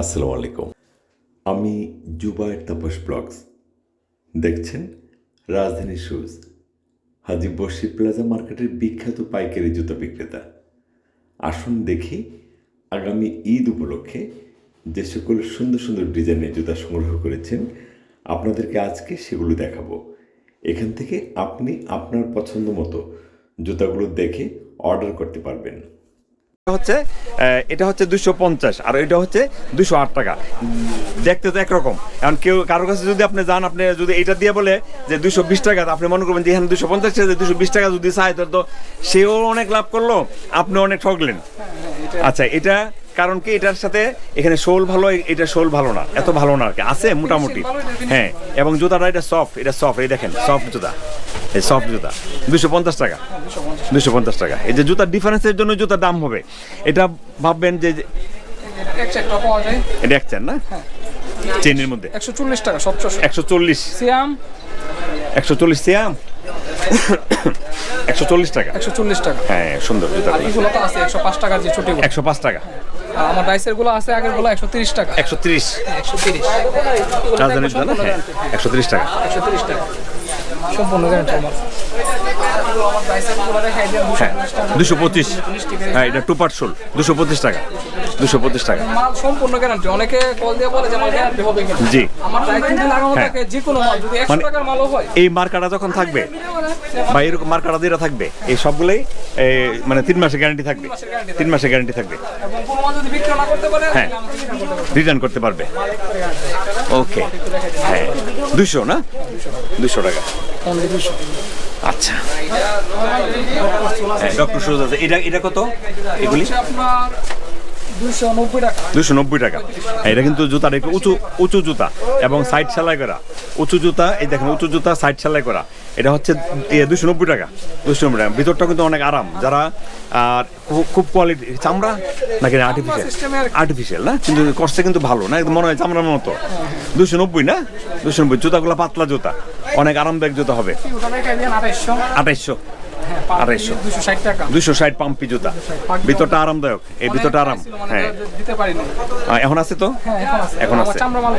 আসসালামু আলাইকুম। আমি জুবায়ের তাপস ব্লগস দেখছেন রাজধানী শুজ, হাজী বশির প্লাজা মার্কেটের বিখ্যাত পাইকারি জুতা বিক্রেতা। আসুন দেখি আগামী ঈদ উপলক্ষে যে সকল সুন্দর সুন্দর ডিজাইনের জুতা সংগ্রহ করেছেন, আপনাদেরকে আজকে সেগুলো দেখাবো। এখান থেকে আপনি আপনার পছন্দ মতো জুতাগুলো দেখে অর্ডার করতে পারবেন। এটা হচ্ছে 250 আর এটা হচ্ছে 208 টাকা। দেখতে তো একরকম, এখন কেউ কারোর কাছে যদি আপনি যান, আপনি যদি এটা দিয়ে বলে যে 220 টাকা, আপনি মনে করবেন যে এখানে 250 টাকা, 220 টাকা যদি চায় তো সেও অনেক লাভ করলো, আপনি অনেক ঠকলেন। আচ্ছা, এটা কারণ কি, এটার সাথে এখানে শোল ভালো, এটা শোল ভালো না, এত ভালো না আর কি, আছে মোটামুটি। হ্যাঁ, এবং জুতাটা এটা সফট, এই দেখেন সফট জুতা, এই সফট জুতা 250 টাকা, 250 টাকা। এই যে জুতার ডিফারেন্সের জন্য জুতার দাম হবে। এটা ভাববেন যে এটা এক চেন না, চেনের মধ্যে 140 টাকা, 140 সিয়াম 140 সিয়াম 140 টাকা, 140 টাকা। হ্যাঁ সুন্দর জুতা। এগুলো তো আছে 105 টাকা, যে ছোটগুলো 105 টাকা। আর আমার ডাইসের গুলো আছে আগের গুলো 130 টাকা। 130 130 রাজধানীর জুতা না, হ্যাঁ 130 টাকা। 130 টাকা সম্পূর্ণ গ্যারান্টি আমার। আমার ডাইসের গুলো দেখাই দেন হ্যাঁ 225, হ্যাঁ এটা টু পার্ট শোল 225 টাকা, 225 টাকা। মাল সম্পূর্ণ গ্যারান্টি। অনেকে কল দিয়ে বলে যে আমার গ্যারান্টি হবে কিনা। জি, আমার ডাইস যদি লাগানো থাকে যে কোনো মাল যদি 100 টাকার মালও হয়, এই মার্কাটা যখন থাকবে বা এরকম মার্কাটা যেটা থাকবে, এই সবগুলোই মানে 3 মাসের গ্যারান্টি থাকবে, 3 মাসের গ্যারান্টি থাকবে। এবং কোনো মাল যদি বিক্রি না করতে পারে, হ্যাঁ রিটার্ন করতে পারবে। ওকে, হ্যাঁ 200 না, 200 টাকা। আচ্ছা, হ্যাঁ ডক্টর শুজ আছে। এটা কত? এগুলি আপনার 290 টাকা। 290 টাকা। হ্যাঁ, এটা কিন্তু জুতাটা একটু উঁচু জুতা এবং সাইড সেলাই করা, উঁচু জুতা। এই দেখেন উঁচু জুতা, সাইড সেলাই করা। এটা হচ্ছে 290 টাকা, 290 টাকা। ভিতরটা কিন্তু অনেক আরাম। যারা আর খুব কোয়ালিটি চামড়া নাকি আর্টিফিশিয়াল না, কিন্তু কষ্টে কিন্তু ভালো না, একদম মনে হয় চামড়ার মতো। 290 না, 290। জুতাগুলো পাতলা জুতা, অনেক আরামদায়ক জুতা হবে। 2800, 260 টাকা, 260 পাম্পি জুতা। ভিতরটা আরামদায়ক, এই ভিতরটা আরাম। হ্যাঁ দিতে পারিনি। এখন আছে তো, এখন আছে। চামড়া মাল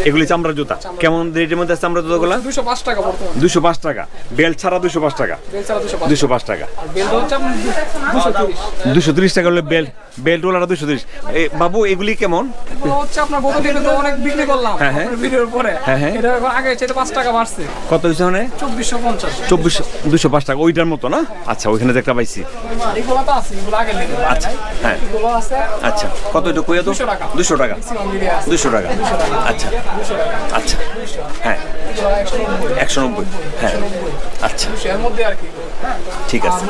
এগুলি চামড়ার জুতা। কেমন রেটের মধ্যে আছে চামড়ার জুতাগুলো? 205 টাকা বর্তমানে। 205 টাকা। বেল্ট ছাড়া 205 টাকা, বেল ছাড়া 205 205 টাকা। আর বেল হচ্ছে আপনার 230। 230 টাকা হলে বেল্ট ওলাটা 230। বাবু এগুলি কেমন? এগুলো হচ্ছে আপনার বোতলে তো অনেক বিক্রি করলাম হ্যাঁ, হ্যাঁ। আপনার ভিডিওর পরে। হ্যাঁ, হ্যাঁ। এটা এখন আগে চেয়ে 5 টাকা বাড়ছে। কত হয়েছে মানে? 2450। 205 টাকা, ওইটার মতো না? আচ্ছা, ওইখানে যে একটা পাইছি। এগুলো তো আছে, এগুলো আগে নিতে পারে। আচ্ছা, হ্যাঁ এগুলো আছে আচ্ছা। কত এটা কইয়া তো? 200 টাকা। 200 টাকা, 200 টাকা। আচ্ছা, আচ্ছা, হ্যাঁ 190, হ্যাঁ আচ্ছা এর মধ্যে আর কি। ঠিক আছে।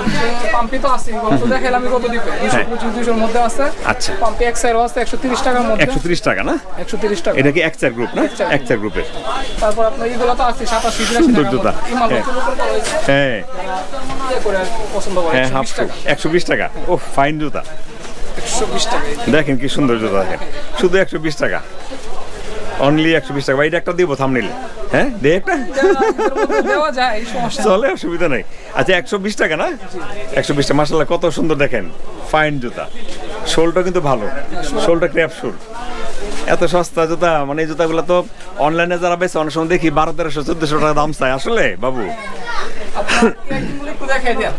পাম্পি তো আছে, এগুলো তো দেখাইলাম আমি কত দিবে। 225 200 এর মধ্যে আছে। আচ্ছা, পাম্পি এক্সআর আছে 130 টাকার মধ্যে। 130 টাকা না? 130 টাকা। এটা কি এক্সআর গ্রুপ না? এক্সআর গ্রুপের। তারপর আপনার এগুলো তো আছে 87 সুন্দর জুতা। হ্যাঁ পছন্দ করে হ্যাঁ, হাফ 120 টাকা। ও ফাইন জুতা, 120 টাকা। দেখেন কি সুন্দর জুতা, দেখেন শুধু 120 টাকা, অনলি 120 টাকা। এটা একটা দিব থাম্বনেইল, হ্যাঁ দে একটা, দেওয়া যায়, এই সমস্যা চলে, অসুবিধা নেই। আচ্ছা 120 টাকা না? 120 টাকা। মাশাআল্লাহ কত সুন্দর, দেখেন ফাইন জুতা। শোলটা কিন্তু ভালো, শোলটা ক্র্যাপ শোল। এত সস্তা জুতা, মানে এই জুতাগুলো তো অনলাইনে যারা বেছে অনেক সময় দেখি 1200 1400 টাকা দাম চাই। আসলে বাবু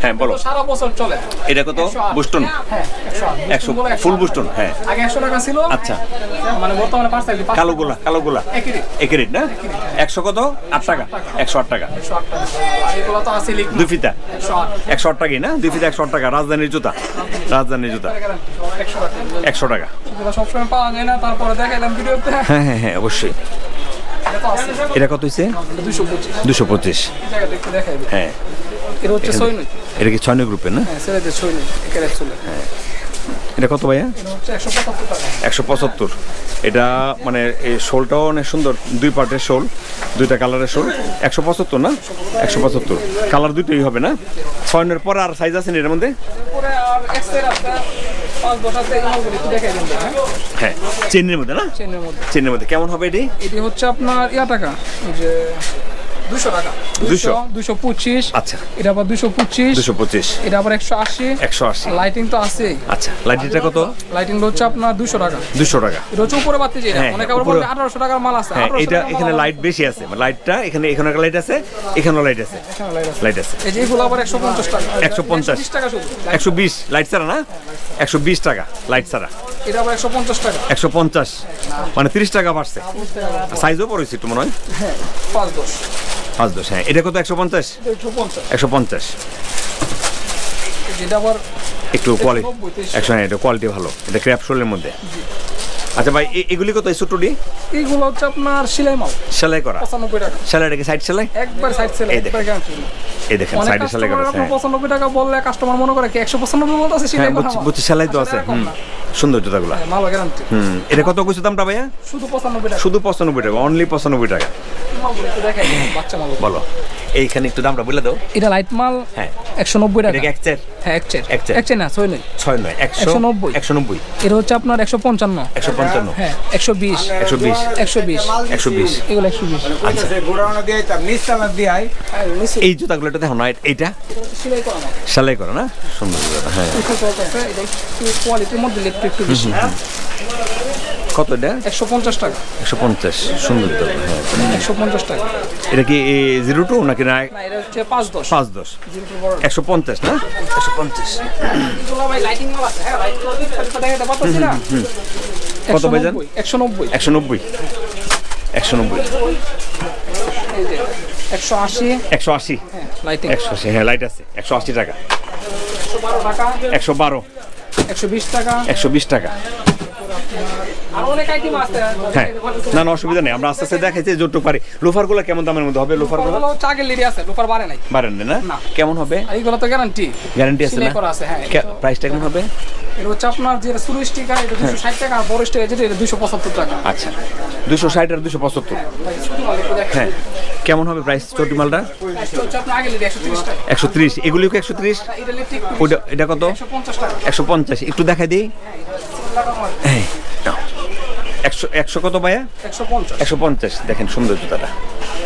হ্যাঁ বলো, সারা বছর চলে। এটা কত? বুস্টন, হ্যাঁ 100 ফুল বুস্টন। হ্যাঁ আগে 100 টাকা ছিল। আচ্ছা, মানে বর্তমানে 5 টাকা। কালোগুলা একই রেট না? 100 কত? 8 টাকা, 108 টাকা। 108 টাকা। আর এগুলো তো আছে লিখ দুই ফিতা 108 108 টাকাই না? দুই ফিতা 108 টাকা। রাজধানীর জুতা, 100 টাকা। 100 টাকা। এগুলো সবসময় পাওয়া যায় না, তারপরে দেখাইলাম ভিডিওতে। হ্যাঁ হ্যাঁ হ্যাঁ অবশ্যই। এটা তো আছে। এটা কত হয়েছে? 225। 225। এই জায়গা দেখতে দেখাই দিই। হ্যাঁ, এটা হচ্ছে সৈনিক। এটা কি 6 গ্রুপের না? হ্যাঁ ছেলেদের সৈনিক, একেবারে চলে। হ্যাঁ, এটা কত ভাইয়া? এটা হচ্ছে 175 টাকা। 175। এটা মানে এই শোলটাও অনেক সুন্দর, দুই পার্টের শোল, দুইটা কালারের শোল। 175 না? 175 কালার দুটোই হবে না? 6 পর আর সাইজ আছে না এর মধ্যে? এরপরে আর এক্সের আছে 5 10 আছে, এগুলো একটু দেখাই দেন। হ্যাঁ চেনের মধ্যে না? চেনের মধ্যে। চেনের মধ্যে কেমন হবে এটি? এটি হচ্ছে আপনার টাকা, এই যে 200 টাকা 200 225 আচ্ছা এটা আবার 225 225 এটা আবার 180 180 লাইটিং তো আছে আচ্ছা লাইটটা কত লাইটিং হচ্ছে আপনার 200 টাকা 200 টাকা এটা হচ্ছে উপরে বাতি যেটা হ্যাঁ, অনেকে আবার উপরে- বলে 1800 টাকার মাল আছে হ্যাঁ 1800 এটা টাকার এখানে মাল লাইট বেশি আছে লাইটটা এখানে একটা লাইট আছে এখানেও লাইট আছে এখানে লাইট আছে। লাইট আছে এই যে এগুলো আবার 150 টাকা 150 120 টাকা শুধু 120 লাইট ছাড়া না 120 টাকা লাইট ছাড়া এটা আবার 150 টাকা 150 মানে 30 টাকা বাড়ছে সাইজও পড়েছে একটু মনে হয় হ্যাঁ 510 5-10 হ্যাঁ এটা কত 150 150 150 যেটা আবার একটু কোয়ালিটি 190 একশো এটা কোয়ালিটি ভালো এটা ক্র্যাপ শোলের মধ্যে আচ্ছা ভাই এগুলি কত এই ছোটটি এইগুলো হচ্ছে আপনার সেলাই মাল সেলাই করা 95 টাকা সেলাইটা কি সাইড সেলাই একবার সাইড সেলাই এই একবার গ্যারান্টি এই দেখেন অনেক সাইডে সেলাই করা কাস্টমার আছে আপনার 95 টাকা বললে কাস্টমার মনে করে কি 195 বলতেছে সেলাই হ্যাঁ করা বুঝছি মাল। বুঝছি সেলাই তো আছে আসলে এরকম না। সুন্দর জুতাগুলো ভালো গ্যারান্টি এটা কত কিছু দামটা ভাইয়া শুধু 95 টাকা শুধু 95 টাকা অনলি 95 টাকা মালগুলো একটু দেখেন বাচ্চা মাল বলো এইখানে একটু দামটা বলে দাও এটা লাইট মাল হ্যাঁ 190 টাকা এটা কি এক চের হ্যাঁ এক চের এক চের। এক চের না 6 নয় 6 নয় 190 190 এটা হচ্ছে আপনার 155 155 হ্যাঁ 120 120 120 120 এগুলো 120 আচ্ছা গোড়ানো দিয়ে নিচতলা দিয়ে এই জুতাগুলো এটা দেখো না এইটা সেলাই করা মাল সেলাই করা না সুন্দর জুতা হ্যাঁ একটু চলতেছে এটা একটু কোয়ালিটির মধ্যে একটু বেশি কত এটা 150 টাকা 150 সুন্দর জুতা হ্যাঁ 150 টাকা এটা কি 02 নাকি না না এটা হচ্ছে 510 510 150 না 150 এগুলো ভাই লাইটিং মাল আছে হ্যাঁ লাইট করে দিতে দেখাতে পারতেছি না কত ভাইজান? 190 190 190 এই যে 180 180 হ্যাঁ লাইটিং 180 হ্যাঁ লাইট আছে 180 টাকা 112 টাকা 112 120 টাকা 120 টাকা আর অনেক আইটেম আছে হ্যাঁ না না অসুবিধা নেই আমরা আস্তে আস্তে দেখাইছি যতটুকু পারি লোফারগুলো কেমন দামের মধ্যে হবে লোফারগুলো লোফারগুলো চাগের লিডি আছে লোফার বাড়ে নাই বাড়েন না না। কেমন হবে আর এইগুলো তো গ্যারান্টি গ্যারান্টি আছে সেলাই না করা আছে হ্যাঁ প্রাইসটা কেমন হবে এটা হচ্ছে আপনার যে শুরু স্টিকার এটা 260 টাকা আর বড় স্টিকার যেটা এটা 275 টাকা আচ্ছা 260 আর 275 ভাই ছোট মাল একটু দেখেন হ্যাঁ কেমন হবে প্রাইস চটি মালটা এটা হচ্ছে আপনার আগে লিডি 130 টাকা 130 এগুলিও কি 130 এটা লিডি ওটা এটা কত 150 টাকা 150 একটু দেখাই দিই এই নাও। 100 কত ভাইয়া 150 150 দেখেন সুন্দর জুতাটা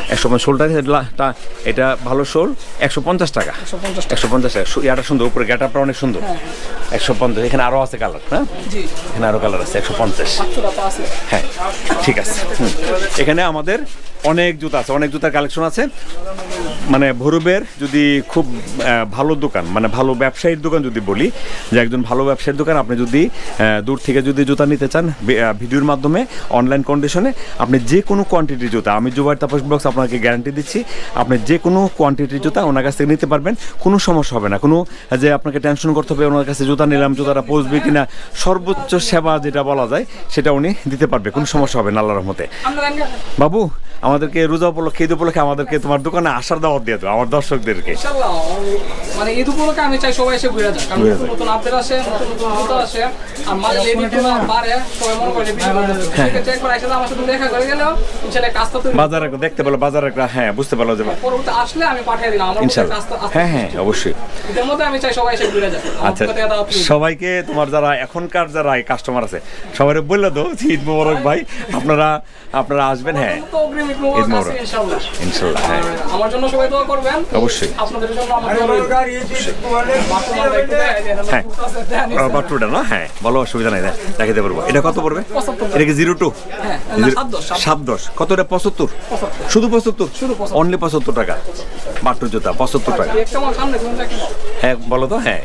150 শোলটা এটা ভালো শোল 150 টাকা 150 টাকা 150 টাকা ইয়াটা সুন্দর উপরে গেটআপটা অনেক সুন্দর 150 এখানে আরো আছে কালার হ্যাঁ জি এখানে আরো কালার আছে 150 বাচ্চারা তো আছে হ্যাঁ ঠিক আছে এখানে আমাদের অনেক জুতা আছে অনেক জুতার কালেকশন আছে মানে ভৈরবের যদি খুব ভালো দোকান মানে ভালো ব্যবসায়ীর দোকান যদি বলি যে একজন ভালো ব্যবসায়ীর দোকান আপনি যদি দূর থেকে যদি জুতা নিতে চান ভিডিওর মাধ্যমে অনলাইন কন্ডিশনে আপনি যে কোনো কোয়ান্টিটির জুতা আমি জুবাইর তাপস ব্লগস আপনাকে গ্যারান্টি দিচ্ছি আপনি যে কোনো কোয়ান্টিটির জুতা ওনার কাছ থেকে নিতে পারবেন কোনো সমস্যা হবে না কোনো যে আপনাকে টেনশন করতে হবে ওনার কাছে জুতা নিলাম জুতাটা পৌঁছবে কিনা সর্বোচ্চ সেবা যেটা বলা যায় সেটা উনি দিতে পারবে কোনো সমস্যা হবে না আল্লাহর রহমতে আমরা জানি বাবু আমাদেরকে রোজা উপলক্ষে ঈদ উপলক্ষে আমাদেরকে তোমার দোকানে আসার দাওয়াত দিয়ে দাও আমার দর্শকদেরকে ইনশাআল্লাহ মানে এই দুপুরকে আমি চাই সবাই এসে ঘুরে যাক কারণ নতুন নতুন আপডেট আসে নতুন নতুন জুতো আসে আর মাঝে লেডি তো বাড়ে সবাই মনে করে বিক্রি করে সেক্ষেত্রে একবার এসে আমার সাথে দেখা করে গেলেও ইনশাআল্লাহ কাজটা তো বাজারে দেখতে পেলো বাজারে হ্যাঁ বুঝতে পারলো যে পরবর্তী আসলে আমি পাঠিয়ে দিলাম আমার ইনশাল্লাহ কাজটা হ্যাঁ হ্যাঁ অবশ্যই এর মধ্যে আমি চাই সবাই এসে ঘুরে যাক আচ্ছা সবাইকে তোমার যারা এখনকার যারা কাস্টমার আছে সবাই বললে তো ঈদ মোবারক ভাই আপনারা আসবেন হ্যাঁ তো অগ্রিম ঈদ মোবারক আছে মোবারক ইনশাআল্লাহ ইনশাল্লাহ হ্যাঁ আমার জন্য সবাই দোয়া করবেন অবশ্যই আপনাদের জন্য আমার দোয়া রইল হ্যাঁ বাট্টুটা না হ্যাঁ বলো অসুবিধা নাই দেখাতে পারবো এটা কত পড়বে 75 এটা কি 02 হ্যাঁ না 710 কত এটা 75 শুধু 75 অনলি 75 টাকা বাট্টুর জুতা 75 টাকা একটা আমার সামনে কোনটা কি হ্যাঁ বলো তো হ্যাঁ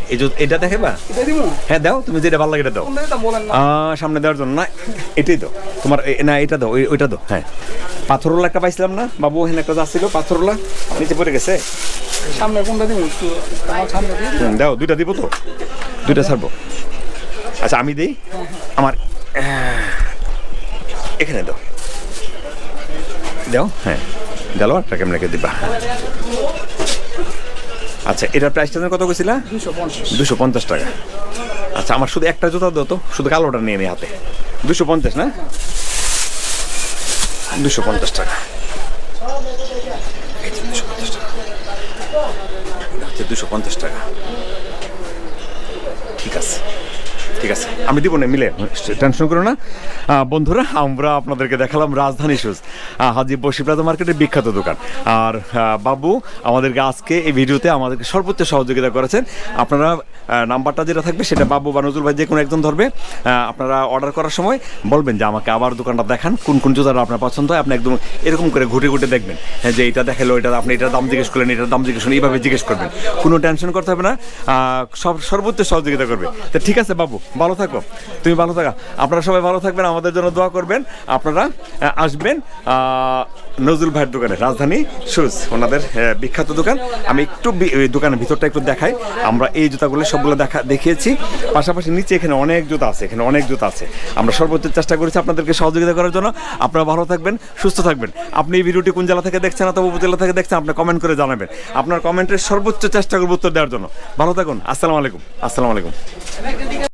এটা দেখাবা এটা দিমু হ্যাঁ দাও তুমি যেটা ভালো লাগে এটা দাও কোনটা বলেন না সামনে দেওয়ার জন্য না এটাই দাও তোমার না এটা দাও ওইটা দাও হ্যাঁ পাথরওয়ালা একটা পাইছিলাম না বাবু এখানে একটা যাচ্ছিল পাথরওয়ালা নিচে পড়ে গেছে সামনে কোনটা দিমু একটু আমার সামনে দিই দাও দুইটা দিব তো দুইটা ছাড়বো আচ্ছা আমি দিই আমার এখানে দাও দাও হ্যাঁ গেল একটা কেমন রেখে দিবা আচ্ছা এটার প্রাইসটা কত গেছিল 250 টাকা আচ্ছা আমার শুধু একটা জুতা দাও তো শুধু কালোটা নিয়ে নি হাতে 250 না 250 টাকা 250 টাকা ঠিক আছে ঠিক আছে, আমি দিব না, মিলে, টেনশন করো না। বন্ধুরা, আমরা আপনাদেরকে দেখালাম রাজধানী শুজ, হাজি বসি প্লাজা মার্কেটের বিখ্যাত দোকান। আর বাবু আমাদেরকে আজকে এই ভিডিওতে আমাদেরকে সর্বোচ্চ সহযোগিতা করেছেন। আপনারা নাম্বারটা যেটা থাকবে সেটা বাবু বা নজরুল ভাই যে কোনো একজন ধরবে। আপনারা অর্ডার করার সময় বলবেন যে আমাকে আবার দোকানটা দেখান, কোন কোন জুতাটা আপনার পছন্দ হয়। আপনি একদম এরকম করে ঘুটে ঘুটে দেখবেন, যে এটা দেখালো, এটা আপনি এটার দাম জিজ্ঞেস করলেন, এটার দাম জিজ্ঞেস করলেন, এইভাবে জিজ্ঞেস করবেন, কোনো টেনশন করতে হবে না। সর্বোচ্চ সহযোগিতা করবে। তো ঠিক আছে বাবু, ভালো থাকো, তুমি ভালো থাকা, আপনারা সবাই ভালো থাকবেন, আমাদের জন্য দোয়া করবেন। আপনারা আসবেন নজরুল ভাইয়ের দোকানে, রাজধানী শুজ, ওনাদের বিখ্যাত দোকান। আমি একটু দোকানের ভিতরটা একটু দেখাই। আমরা এই জুতাগুলো সবগুলো দেখিয়েছি, পাশাপাশি নিচে এখানে অনেক জুতা আছে, এখানে অনেক জুতা আছে। আমরা সর্বোচ্চ চেষ্টা করেছি আপনাদেরকে সহযোগিতা করার জন্য। আপনারা ভালো থাকবেন, সুস্থ থাকবেন। আপনি এই ভিডিওটি কোন জেলা থেকে দেখছেন অথবা উপজেলা থেকে দেখছেন, আপনি কমেন্ট করে জানাবেন। আপনার কমেন্টের সর্বোচ্চ চেষ্টা করব উত্তর দেওয়ার জন্য। ভালো থাকুন, আসসালামু আলাইকুম। আসসালামু আলাইকুম।